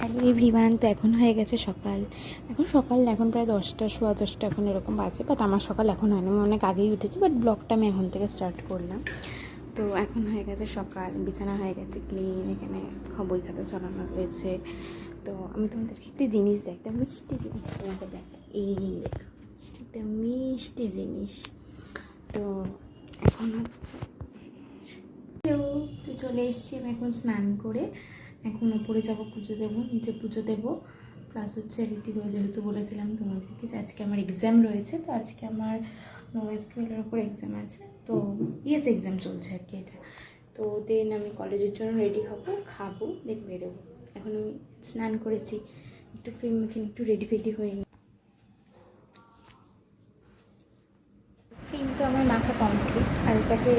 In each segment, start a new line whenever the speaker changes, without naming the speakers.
Hello everyone, তো এখন হয়ে গেছে সকাল। এখন প্রায় 10টা, সোয়া 10টা এখন এরকম বাজে। বাট আমার সকাল এখন হয়নি, আমি অনেক আগেই উঠেছি, বাট ব্লগটা আমি এখন থেকে স্টার্ট করলাম। তো এখন হয়ে গেছে সকাল, বিছানা হয়ে গেছে ক্লিন, এখানে বই খাতা চলানো রয়েছে। তো আমি তোমাদেরকে একটা জিনিস দেখ, একটা মিষ্টি জিনিস তোমাকে দেখ, এই একটা মিষ্টি জিনিস। তো এখন হচ্ছে তো চলে এসেছি আমি এখন স্নান করে। এখন ওপরে যাবো, পুজো দেবো, নিচে পুজো দেবো, প্লাস হচ্ছে রেডি হয়ে, যেহেতু বলেছিলাম তোমাদেরকে যে আজকে আমার এক্সাম রয়েছে। তো আজকে আমার নোএসকিউএলের ওপর এক্সাম আছে, তো ইএস এক্সাম চলছে আর কি এটা। তো দেন আমি কলেজের জন্য রেডি হবো, খাবো, দেন বেরোবো। এখন আমি স্নান করেছি, একটু ক্রিম মেখে একটু রেডি ফেডি হয়ে ক্রিম তো আমার মাখা কমপ্লিট, আর এটাকে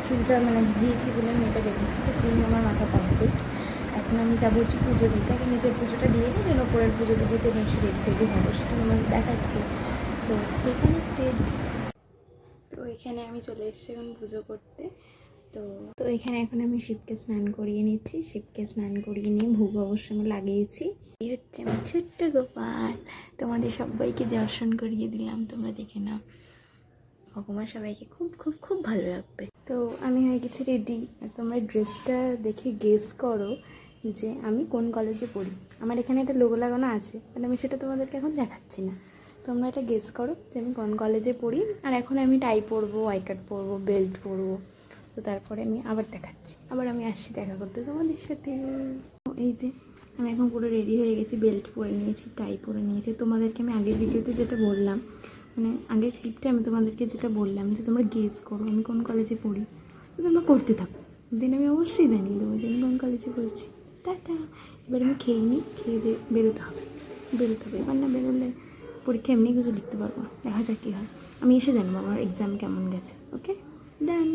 চুলটা মানে ভিজিয়েছি বলে আমি এটা বেঁধেছি। তো ক্রিম আমার মাখা কমপ্লিট। এখন আমি যাবো হচ্ছে পুজো দিতে, আগে নিজের পুজোটা দিয়ে দিই, দেন ওপরের পুজো দেবো, দেন এসে রেডি ফেডি হবো, সেটা তোমাকে দেখাচ্ছি। So stay connected. তো এখানে আমি চলে এসেছি এখন পুজো করতে। তো তো এখানে এখন আমি শিবকে স্নান করিয়ে নিচ্ছি। শিবকে স্নান করিয়ে নিয়ে ভোগ অবশ্য আমি লাগিয়েছি। এই হচ্ছে আমার ছোট্ট গোপাল, তোমাদের সবাইকে দর্শন করিয়ে দিলাম, তোমরা দেখে নাও। ভগবান সবাইকে খুব খুব খুব ভালো রাখবে। তো আমি হয়ে গেছি রেডি, আর তোমরা ড্রেসটা দেখে গেস করো যে আমি কোন কলেজে পড়ি। আমার এখানে একটা লোগো লাগানো আছে, বাট আমি সেটা তোমাদেরকে এখন দেখাচ্ছি না। তোমরা এটা গেস করো যে আমি কোন কলেজে পড়ি। আর এখন আমি টাই পরবো, আই কার্ড পরবো, বেল্ট পরবো। তো তারপরে আমি আবার দেখাচ্ছি, আবার আমি আসছি দেখা করতে তোমাদের সাথে। এই যে আমি এখন পুরো রেডি হয়ে গেছি, বেল্ট পরে নিয়েছি, টাই পরে নিয়েছি। তোমাদেরকে আমি আগের ভিডিওতে যেটা বললাম, মানে আগের ক্লিপটা আমি তোমাদেরকে যেটা বললাম যে তোমরা গেস করো আমি কোন কলেজে পড়ি, তো তোমরা করতে থাকো, দিন আমি অবশ্যই জানিয়ে দেবো যে আমি কোন কলেজে পড়ছি। টাটা। এবার আমি খেয়ে নিই, খেয়ে দিয়ে বেরোতে হবে। এবার না বেরোলে পরীক্ষা এমনি কিছু লিখতে পারবো না, দেখা যাক কী হয়। আমি এসে জানবো আমার এক্সাম কেমন গেছে। ওকে, ডান।